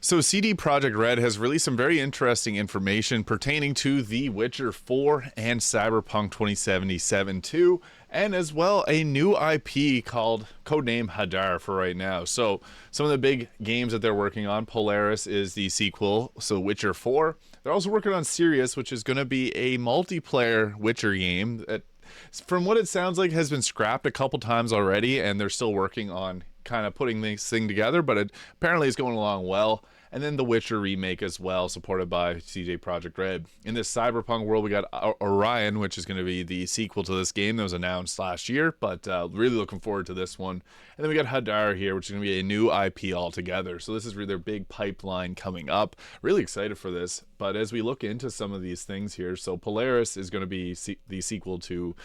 So CD Projekt Red has released some very interesting information pertaining to The Witcher 4 and Cyberpunk 2077 2, and as well a new IP called codename Hadar for right now. So some of the big games that they're working on, Polaris is the sequel, so Witcher 4. They're also working on Sirius, which is going to be a multiplayer Witcher game that, from what it sounds like, has been scrapped a couple times already, and they're still working on kind of putting this thing together, but it apparently is going along well. And then the Witcher remake as well, supported by CD Projekt Red. In this Cyberpunk world, we got Orion, which is going to be the sequel to this game that was announced last year, but really looking forward to this one. And then we got Hadar here, which is going to be a new IP altogether. So this is really their big pipeline coming up. Really excited for this. But as we look into some of these things here, so Polaris is going to be the sequel to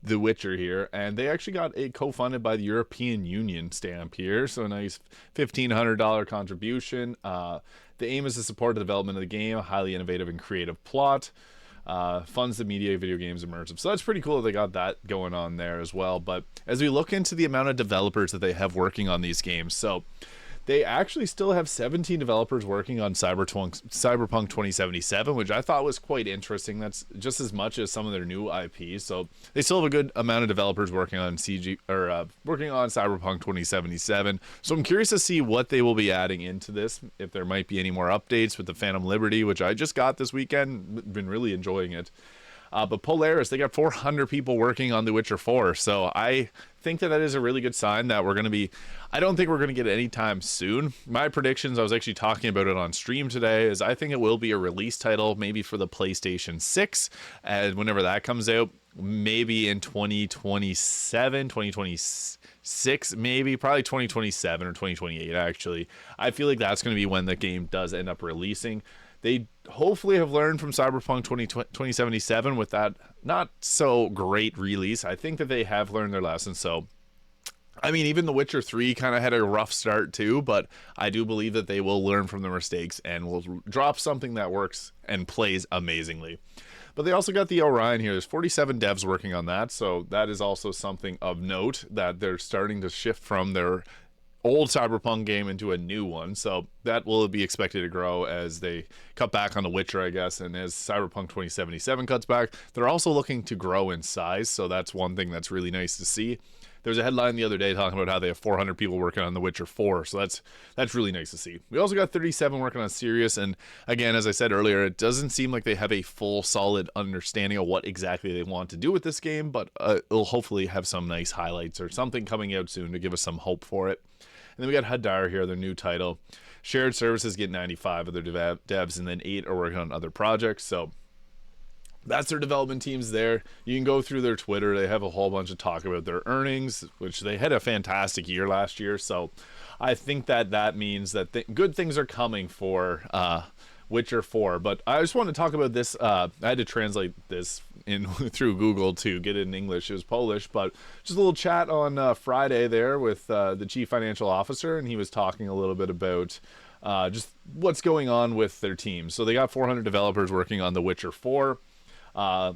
The Witcher here, and they actually got a co-funded by the European Union stamp here, so a nice $1,500 contribution. The aim is to support the development of the game, a highly innovative and creative plot, funds the media, video games, immersive. So that's pretty cool that they got that going on there as well. But as we look into the amount of developers that they have working on these games, so they actually still have 17 developers working on Cyberpunk 2077, which I thought was quite interesting. That's just as much as some of their new IPs. So they still have a good amount of developers working on working on Cyberpunk 2077. So I'm curious to see what they will be adding into this. If there might be any more updates with the Phantom Liberty, which I just got this weekend. Been really enjoying it. But Polaris, they got 400 people working on The Witcher 4. So I think that is a really good sign that we're going to be, I don't think we're going to get it anytime soon. My predictions, I was actually talking about it on stream today, is I think it will be a release title maybe for the PlayStation 6. And whenever that comes out, maybe in 2027, 2026, maybe, probably 2027 or 2028 actually. I feel like that's going to be when the game does end up releasing. They hopefully have learned from Cyberpunk 2077 with that not so great release. I think that they have learned their lesson. So, I mean, even The Witcher 3 kind of had a rough start too, but I do believe that they will learn from their mistakes and will drop something that works and plays amazingly. But they also got the Orion here. There's 47 devs working on that, so that is also something of note that they're starting to shift from their old Cyberpunk game into a new one, so that will be expected to grow as they cut back on The Witcher, I guess, and as Cyberpunk 2077 cuts back, they're also looking to grow in size, so that's one thing that's really nice to see. There was a headline the other day talking about how they have 400 people working on The Witcher 4, so that's really nice to see. We also got 37 working on Sirius, and again, as I said earlier, it doesn't seem like they have a full, solid understanding of what exactly they want to do with this game, but it'll hopefully have some nice highlights or something coming out soon to give us some hope for it. And then we got Hadar here, their new title. Shared services get 95 of their devs, and then 8 are working on other projects. So that's their development teams there. You can go through their Twitter. They have a whole bunch of talk about their earnings, which they had a fantastic year last year. So I think that means that good things are coming for Witcher 4. But I just want to talk about this. I had to translate this through Google to get it in English. It was Polish, but just a little chat on Friday there with the chief financial officer, and he was talking a little bit about just what's going on with their team. So they got 400 developers working on The Witcher 4.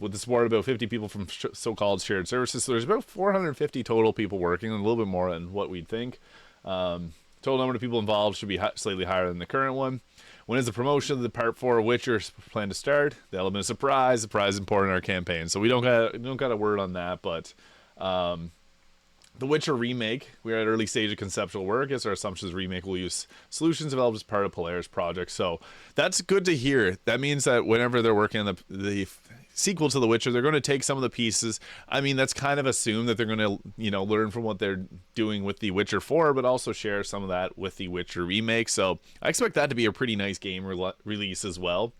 With the support of about 50 people from so-called shared services. So there's about 450 total people working, a little bit more than what we'd think. Total number of people involved should be slightly higher than the current one. When is the promotion of the Part 4 of Witcher planned to start? The element of surprise. Surprise is important in our campaign. So we don't got a word on that, but the Witcher remake, we're at early stage of conceptual work. As our assumptions, remake will use solutions developed as part of Polaris project. So that's good to hear. That means that whenever they're working on the sequel to The Witcher, they're going to take some of the pieces. I mean, that's kind of assumed that they're going to, learn from what they're doing with The Witcher 4, but also share some of that with The Witcher remake. So I expect that to be a pretty nice game release as well.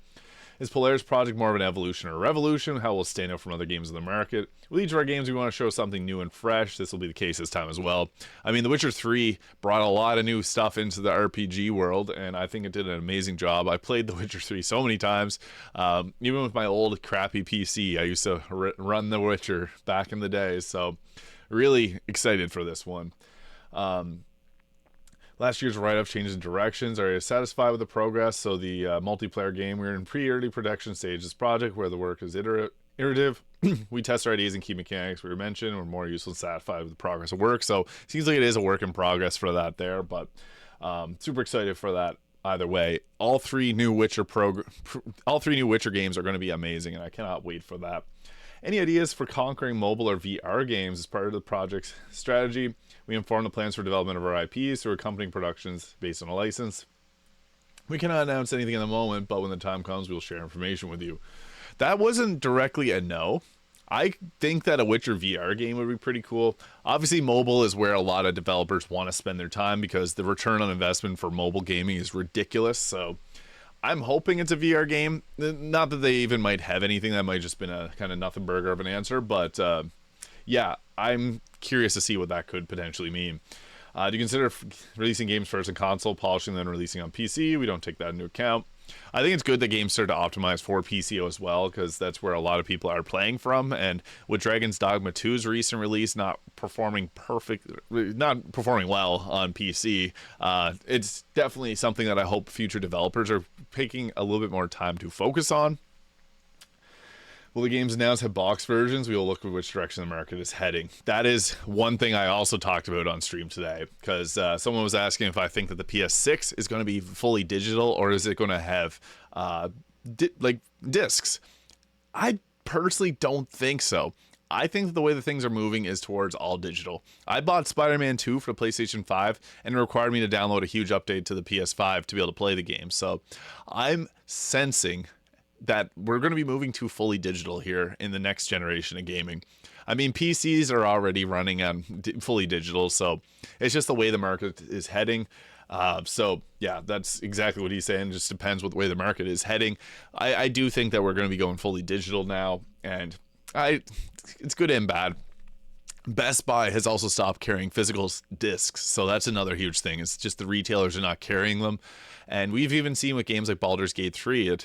Is Polaris project more of an evolution or a revolution? How will it stand out from other games in the market? With each of our games, we want to show something new and fresh. This will be the case this time as well. I mean, The Witcher 3 brought a lot of new stuff into the RPG world, and I think it did an amazing job. I played The Witcher 3 so many times. Even with my old crappy PC, I used to run The Witcher back in the day, so really excited for this one. Last year's write-up changes in directions. Are you satisfied with the progress? So the multiplayer game, we're in pre-early production stage of this project where the work is iterative. We test our ideas and key mechanics we mentioned. We're more useful and satisfied with the progress of work. So it seems like it is a work in progress for that there. But Super excited for that. Either way, all three new Witcher games are going to be amazing, and I cannot wait for that. Any ideas for conquering mobile or VR games as part of the project's strategy? We inform the plans for development of our IPs through accompanying productions based on a license. We cannot announce anything in the moment, but when the time comes, we'll share information with you. That wasn't directly a no. I think that a Witcher VR game would be pretty cool. Obviously, mobile is where a lot of developers want to spend their time because the return on investment for mobile gaming is ridiculous. So I'm hoping it's a VR game. Not that they even might have anything. That might just been a kind of nothing burger of an answer. But yeah, I'm curious to see what that could potentially mean. Do you consider releasing games first on console, polishing, then releasing on PC? We don't take that into account. I think it's good that games start to optimize for PC as well, because that's where a lot of people are playing from. And with Dragon's Dogma 2's recent release not performing well on PC, it's definitely something that I hope future developers are taking a little bit more time to focus on. Will the games announced have box versions? We will look at which direction the market is heading. That is one thing I also talked about on stream today, because someone was asking if I think that the PS6 is going to be fully digital or is it going to have discs. I personally don't think so. I think that the way the things are moving is towards all digital. I bought Spider-Man 2 for the PlayStation 5 and it required me to download a huge update to the PS5 to be able to play the game. So I'm sensing that we're going to be moving to fully digital here in the next generation of gaming. I mean, PCs are already running on fully digital, so it's just the way the market is heading. So yeah, that's exactly what he's saying. It just depends what the way the market is heading. I do think that we're going to be going fully digital now, and it's good and bad. Best Buy has also stopped carrying physical discs, so that's another huge thing. It's just the retailers are not carrying them, and we've even seen with games like Baldur's Gate 3,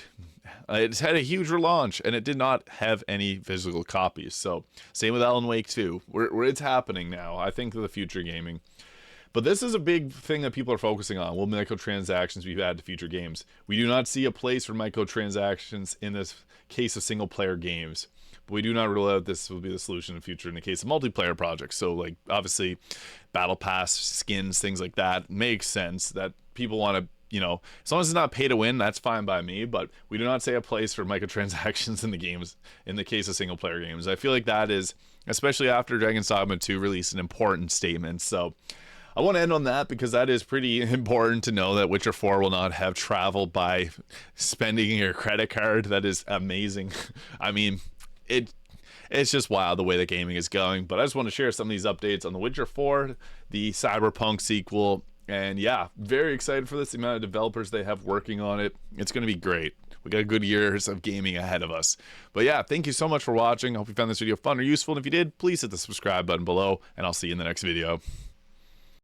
it's had a huge relaunch, and it did not have any physical copies. So same with Alan Wake 2. It's happening now. I think of the future gaming. But this is a big thing that people are focusing on. Will microtransactions be added to future games? We do not see a place for microtransactions in this case of single-player games. But we do not rule out this will be the solution in the future in the case of multiplayer projects. So, like, obviously, Battle Pass, skins, things like that makes sense that people want to, as long as it's not pay to win, that's fine by me, but we do not say a place for microtransactions in the games in the case of single player games. I feel like that is, especially after Dragon's Dogma 2 released, an important statement. So I want to end on that because that is pretty important to know that Witcher 4 will not have travel by spending your credit card. That is amazing. I mean, it's just wild the way the gaming is going, but I just want to share some of these updates on the Witcher 4, the Cyberpunk sequel. And yeah, very excited for this, the amount of developers they have working on it. It's going to be great. We got good years of gaming ahead of us. But yeah, thank you so much for watching. I hope you found this video fun or useful. And if you did, please hit the subscribe button below, and I'll see you in the next video.